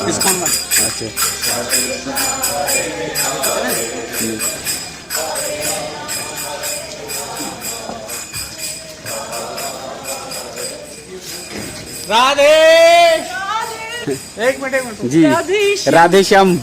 Discount में अच्छा राधे एक मिनट जी राधे श्याम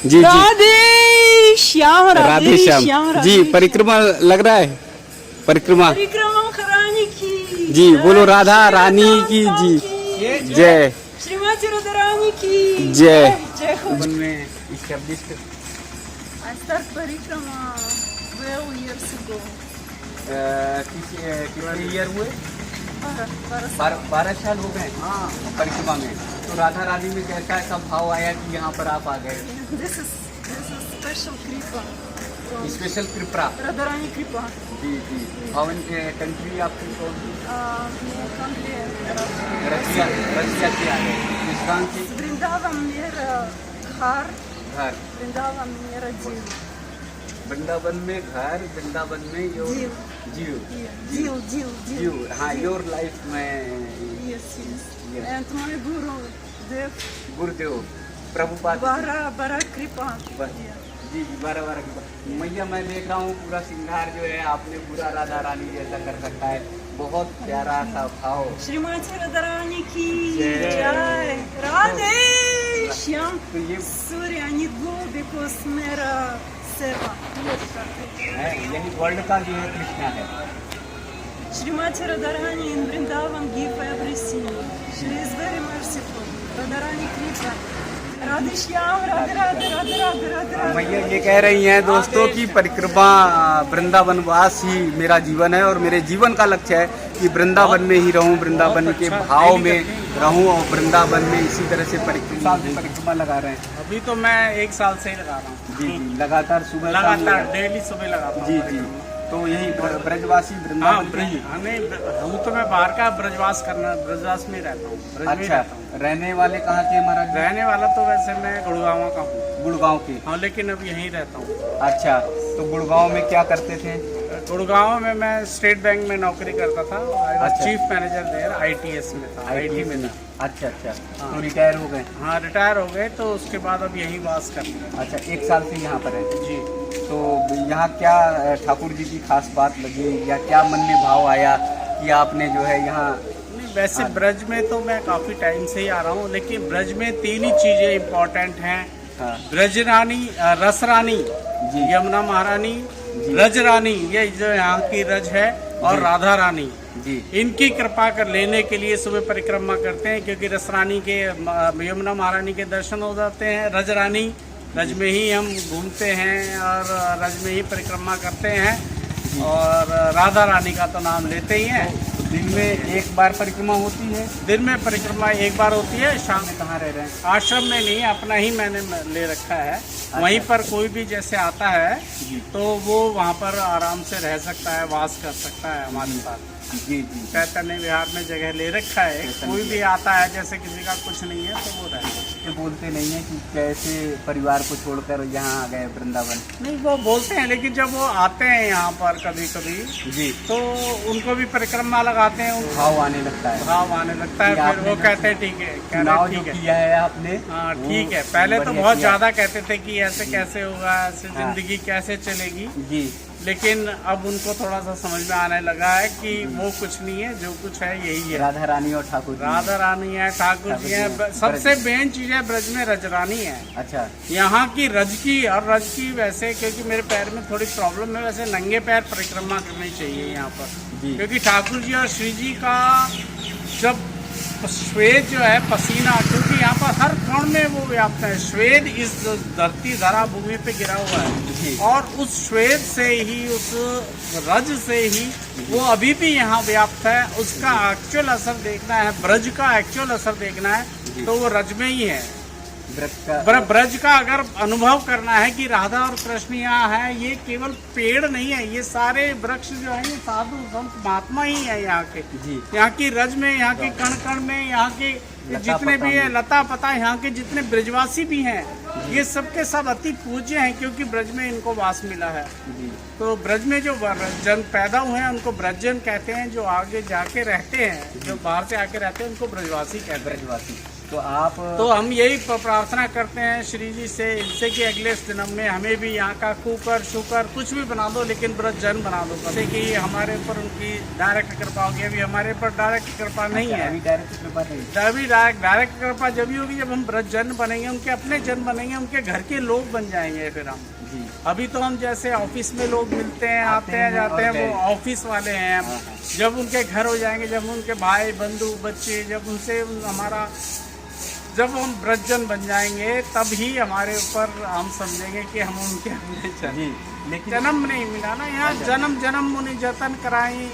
जी राधे श्याम राधे श्याम जी परिक्रमा लग रहा है परिक्रमा कराने की जी बोलो राधा रानी की जी जय श्रीमती राधा रानी की जय जय I start परिक्रमा 12 years ago. कितने ईयर हुए 12 साल हो गए हाँ परिक्रमा में। तो राधा रानी में कैसा ऐसा भाव आया कि यहाँ पर आप आ गए? This is special कृपा स्पेशल कृपा राधा रानी कृपा जी जी। हाउ इन कंट्री आपकी कौन सी? रशिया रशिया की आ गए। किस गाँव की? वृंदावन मेरा घर घर वृंदावन मेरा जीव वृंदावन में घर वृंदावन में योर जीव जीव जीव जीव हाँ योर लाइफ में Yes, and my guru देव गुरुदेव प्रभुपाद बड़ा कृपा जी जी 12 कृपा। मैया मैं देख रहा हूँ पूरा श्रृंगार जो है आपने पूरा राधा रानी जैसा कर रखा है। बहुत प्यारा सा भाव। श्रीमती राधा रानी की जय राधे श्याम तो ये सूर्य निगो बिकॉज मेरा सेवा है यही वर्ल्ड का जो है कृष्णा है। Srimati Radharani in Vrindavan give everything. She is very merciful. Radharani Krishna. Radhe Shyam, Radhe Radhe Radhe Radhe Radhe Radhe. मैया ये कह रही हैं दोस्तों की परिक्रमा वृंदावन वास ही मेरा जीवन है और मेरे जीवन का लक्ष्य है कि वृंदावन में ही रहूं, वृंदावन के भाव में रहूं और वृंदावन में इसी तरह से परिक्रमा लगा रहे हैं। अभी तो मैं 1 साल से ही लगा रहा हूँ जी जी लगातार सुबह लगातार डेली सुबह लगाता हूँ जी जी। तो यही ब्रजवासी वृंदावन के ही हूँ तो मैं बाहर का ब्रजवास में ही रहता हूँ। अच्छा रहने वाले कहाँ के हमारा? रहने वाला तो वैसे मैं गुड़गांव का हूँ। गुड़गांव के? हाँ लेकिन अब यहीं रहता हूँ। अच्छा तो गुड़गांव में क्या करते थे? गुड़गांव में मैं स्टेट बैंक में नौकरी करता था। अच्छा। चीफ मैनेजर देर ITS में था, IT में था। अच्छा अच्छा तो रिटायर हो गए? हाँ रिटायर हो गए तो उसके बाद अब यहीं वास करते हैं। अच्छा 1 साल से यहाँ पर है जी। तो यहाँ क्या ठाकुर जी की खास बात लगी या क्या मन में भाव आया कि आपने जो है यहाँ? वैसे ब्रज में तो मैं काफी टाइम से ही आ रहा हूँ लेकिन ब्रज में 3 ही चीजें इम्पोर्टेंट हैं। हाँ। ब्रज रानी रस रानी यमुना महारानी रज रानी ये जो यहाँ की रज है और राधा रानी जी इनकी कृपा कर लेने के लिए सुबह परिक्रमा करते हैं क्योंकि रस रानी के यमुना महारानी के दर्शन हो जाते हैं। रज रानी रज में ही हम घूमते हैं और रज में ही परिक्रमा करते हैं और राधा रानी का तो नाम लेते ही हैं। दिन में 1 बार परिक्रमा होती है? दिन में परिक्रमा 1 बार होती है। शाम में कहाँ रह रहे हैं? आश्रम में नहीं अपना ही मैंने ले रखा है। अच्छा। वहीं पर कोई भी जैसे आता है तो वो वहाँ पर आराम से रह सकता है, वास कर सकता है हमारे साथ। जी जी चैतन्य विहार में जगह ले रखा है। कोई भी आता है जैसे किसी का कुछ नहीं है तो वो रहता ये बोलते नहीं है कि कैसे परिवार को छोड़कर यहाँ आ गए वृंदावन? नहीं वो बोलते हैं लेकिन जब वो आते हैं यहाँ पर कभी कभी जी तो उनको भी परिक्रमा लगाते हैं। भाव आने लगता है? भाव आने लगता है। फिर वो कहते हैं ठीक है, चुनाव जो ठीक है किया है आपने हाँ ठीक है। पहले तो बहुत ज्यादा कहते थे कि ऐसे कैसे होगा, ऐसे जिंदगी कैसे चलेगी। जी लेकिन अब उनको थोड़ा सा समझ में आने लगा है कि वो कुछ नहीं है, जो कुछ है यही है। राधा रानी और ठाकुर जी। राधा रानी है, ठाकुर जी है। सबसे मेन चीज है ब्रज में रज रानी है। अच्छा यहाँ की रज की और रज की वैसे क्योंकि मेरे पैर में थोड़ी प्रॉब्लम है वैसे नंगे पैर परिक्रमा करनी चाहिए यहाँ पर क्योंकि ठाकुर जी और श्री जी का जब श्वेत जो है पसीना क्योंकि यहाँ पर हर कण में वो व्याप्त है। श्वेत इस धरती धरा भूमि पे गिरा हुआ है और उस श्वेत से ही उस रज से ही वो अभी भी यहाँ व्याप्त है। उसका एक्चुअल असर देखना है, ब्रज का एक्चुअल असर देखना है तो वो रज में ही है। ब्रज का अगर अनुभव करना है कि राधा और कृष्ण यहाँ है, ये केवल पेड़ नहीं है, ये सारे वृक्ष जो है ये साधु संत महात्मा ही है यहाँ के। यहाँ की रज में, यहाँ के कण कण में, यहाँ के जितने भी है लता पता, यहाँ के जितने ब्रजवासी भी हैं, ये सब के सब अति पूज्य हैं, क्योंकि ब्रज में इनको वास मिला है। तो ब्रज में जो जन पैदा हुए हैं उनको ब्रजजन कहते हैं, जो आगे जाके रहते हैं, जो बाहर से आके रहते हैं उनको ब्रजवासी कहते हैं। ब्रजवासी। तो हम यही प्रार्थना करते हैं श्री जी से, इनसे कि अगले जन्म में हमें भी यहाँ का कुकर शुकर कुछ भी बना दो, लेकिन ब्रजजन बना दो, जैसे कि हमारे ऊपर उनकी डायरेक्ट कृपा होगी। अभी हमारे ऊपर डायरेक्ट कृपा नहीं है, अभी डायरेक्ट कृपा जब भी होगी जब हम ब्रजजन बनेंगे, उनके अपने जन बनेंगे, उनके घर के लोग बन जाएंगे फिर हम। अभी तो हम जैसे ऑफिस में लोग मिलते हैं, आते हैं जाते हैं, वो ऑफिस वाले हैं। जब उनके घर हो जाएंगे, जब उनके भाई बंधु बच्चे, जब हम ब्रजजन बन जाएंगे, तब ही हमारे ऊपर हम समझेंगे कि हम उनके अपने लेकिन जन्म नहीं मिला ना यहाँ। जन्म जन्म मुनि जतन कराई,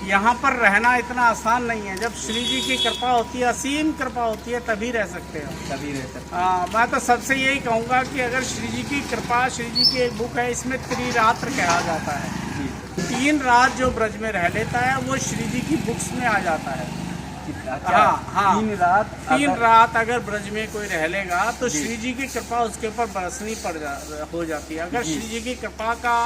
यहाँ पर रहना इतना आसान नहीं है। जब श्री जी की कृपा होती है, असीम कृपा होती है, तभी रह सकते हो, तभी रह सकते। हाँ, मैं तो सबसे यही कहूँगा कि अगर श्री जी की कृपा, श्री जी की एक बुक है, इसमें त्रिरात्र कहा जाता है। 3 रात जो ब्रज में रह लेता है वो श्री जी की बुक्स में आ जाता है। हाँ, 3 रात अगर ब्रज में कोई रह लेगा तो श्री जी की कृपा उसके ऊपर बरसनी हो जाती है। अगर श्री जी की कृपा का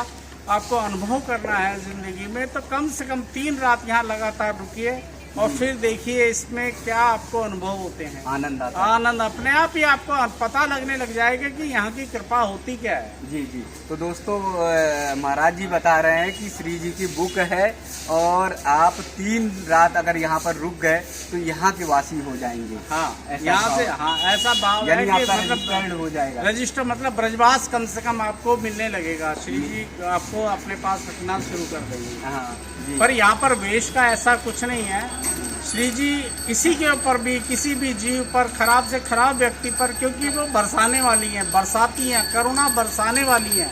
आपको अनुभव करना है जिंदगी में, तो कम से कम 3 रात यहाँ लगातार रुकिए और फिर देखिए इसमें क्या आपको अनुभव होते हैं। आनंद आता है। आनंद अपने आप ही आपको पता लगने लग जाएगा कि यहाँ की कृपा होती क्या है। जी। तो दोस्तों महाराज जी बता रहे हैं कि श्री जी की बुक है और आप 3 रात अगर यहाँ पर रुक गए तो यहाँ के वासी हो जाएंगे। हाँ, यहाँ से, हाँ, ऐसा भाव है कि मतलब हो जाएगा रजिस्टर, मतलब ब्रजवास कम से कम आपको मिलने लगेगा। श्री जी आपको अपने पास रखना शुरू कर देंगे। हाँ, पर यहाँ पर वेश का ऐसा कुछ नहीं है। श्री जी किसी के ऊपर भी, किसी भी जीव पर, खराब से खराब व्यक्ति पर, क्योंकि वो बरसाने वाली हैं, बरसाती हैं, करुणा बरसाने वाली हैं।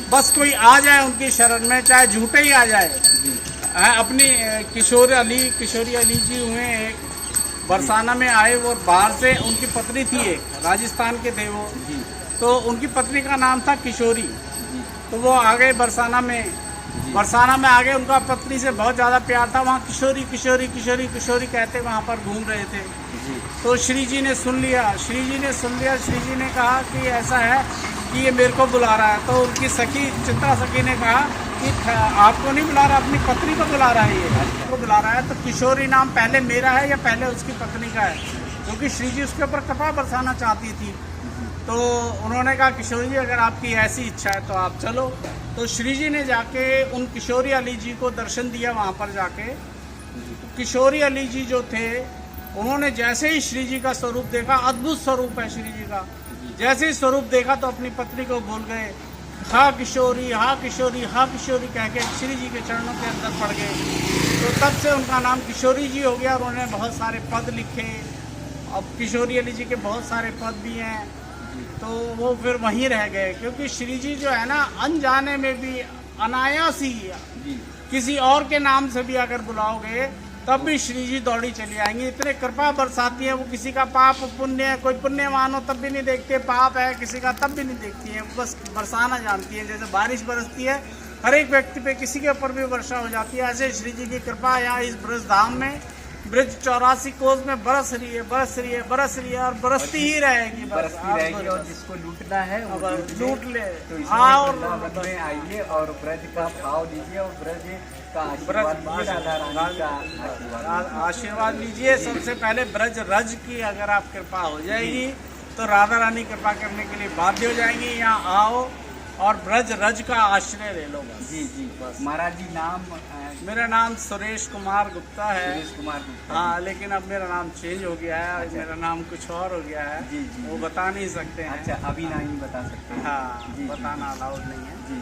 बस कोई आ जाए उनकी शरण में, चाहे झूठे ही आ जाए। अपनी किशोरी अली जी हुए एक, बरसाना में आए, वो बाहर से, उनकी पत्नी थी एक, राजस्थान के थे वो, तो उनकी पत्नी का नाम था किशोरी। तो वो आ गए बरसाना में आ गए, उनका पत्नी से बहुत ज़्यादा प्यार था। वहाँ किशोरी किशोरी किशोरी किशोरी कहते वहाँ पर घूम रहे थे। तो श्री जी ने सुन लिया। श्री जी ने कहा कि ऐसा है कि ये मेरे को बुला रहा है। तो उनकी सखी, चित्रा सखी ने कहा कि आपको नहीं बुला रहा, अपनी पत्नी को बुला रहा है, ये को बुला रहा है। तो किशोरी नाम पहले मेरा है या पहले उसकी पत्नी का है? क्योंकि श्री जी उसके ऊपर कृपा बरसाना चाहती थी। तो उन्होंने कहा किशोरी जी अगर आपकी ऐसी इच्छा है तो आप चलो। तो श्री जी ने जाके उन किशोरी अली जी को दर्शन दिया। वहाँ पर जाके किशोरी अली जी जो थे, उन्होंने जैसे ही श्री जी का स्वरूप देखा, अद्भुत स्वरूप है श्री जी का, जैसे ही स्वरूप देखा तो अपनी पत्नी को बोल गए, हा किशोरी, हा किशोरी, हा किशोरी कह के श्री जी के चरणों के अंदर पड़ गए। तो तब से उनका नाम किशोरी जी हो गया और उन्होंने बहुत सारे पद लिखे। अब किशोरी अली जी के बहुत सारे पद भी हैं, तो वो फिर वहीं रह गए। क्योंकि श्री जी जो है ना, अनजाने में भी, अनायास ही, किसी और के नाम से भी अगर बुलाओगे तब भी श्री जी दौड़ी चली आएंगी। इतने कृपा बरसाती है वो। किसी का पाप पुण्य है, कोई पुण्यवान हो तब भी नहीं देखते, पाप है किसी का तब भी नहीं देखती है, बस बरसाना जानती है। जैसे बारिश बरसती है हर एक व्यक्ति पे, किसी के ऊपर भी वर्षा हो जाती है, ऐसे श्री जी की कृपा यहाँ इस ब्रज धाम में, ब्रज 84 कोस में बरस रही है और बरसती ही रहेगी, बरसती रहेगी। और जिसको लूटना है वो लूट ले। तो और में आइए और ब्रज का भाव लीजिए और ब्रज का आशीर्वाद लीजिए। सबसे पहले ब्रज रज की अगर आप कृपा हो जाएगी तो राधा रानी कृपा करने के लिए बाध्य हो जाएंगी। यहाँ आओ और ब्रज रज का आश्रय ले लो बस। जी बस। महाराज जी नाम? मेरा नाम सुरेश कुमार गुप्ता है। सुरेश कुमार गुप्ता। हाँ, लेकिन अब मेरा नाम चेंज हो गया है। अच्छा। मेरा नाम कुछ और हो गया है। जी। वो बता नहीं सकते हैं। अच्छा, अभी नहीं बता सकते। हाँ, बताना अलाउड नहीं है। जी।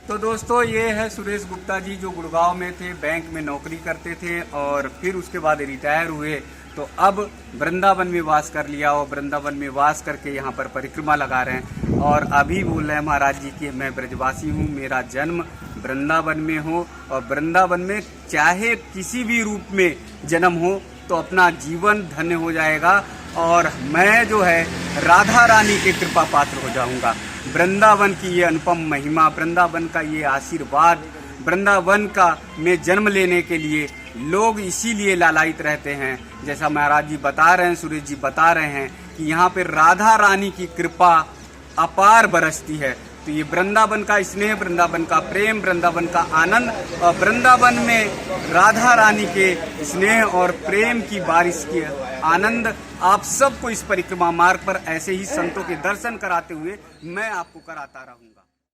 तो दोस्तों ये है सुरेश गुप्ता जी, जो गुड़गांव में थे, बैंक में नौकरी करते थे और फिर उसके बाद रिटायर हुए। तो अब वृंदावन में वास कर लिया और वृंदावन में वास करके यहाँ पर परिक्रमा लगा रहे हैं। और अभी बोल रहे हैं महाराज जी कि मैं ब्रजवासी हूँ, मेरा जन्म वृंदावन में हो और वृंदावन में चाहे किसी भी रूप में जन्म हो तो अपना जीवन धन्य हो जाएगा और मैं जो है राधा रानी के कृपा पात्र हो जाऊंगा। वृंदावन की ये अनुपम महिमा, वृंदावन का ये आशीर्वाद, वृंदावन का में जन्म लेने के लिए लोग इसीलिए लालायित रहते हैं। जैसा महाराज जी बता रहे हैं, सुरेश जी बता रहे हैं कि यहाँ पे राधा रानी की कृपा अपार बरसती है। तो ये वृंदावन का स्नेह, वृंदावन का प्रेम, वृंदावन का आनंद और वृंदावन में राधा रानी के स्नेह और प्रेम की बारिश की आनंद आप सबको इस परिक्रमा मार्ग पर ऐसे ही संतों के दर्शन कराते हुए मैं आपको कराता रहूंगा।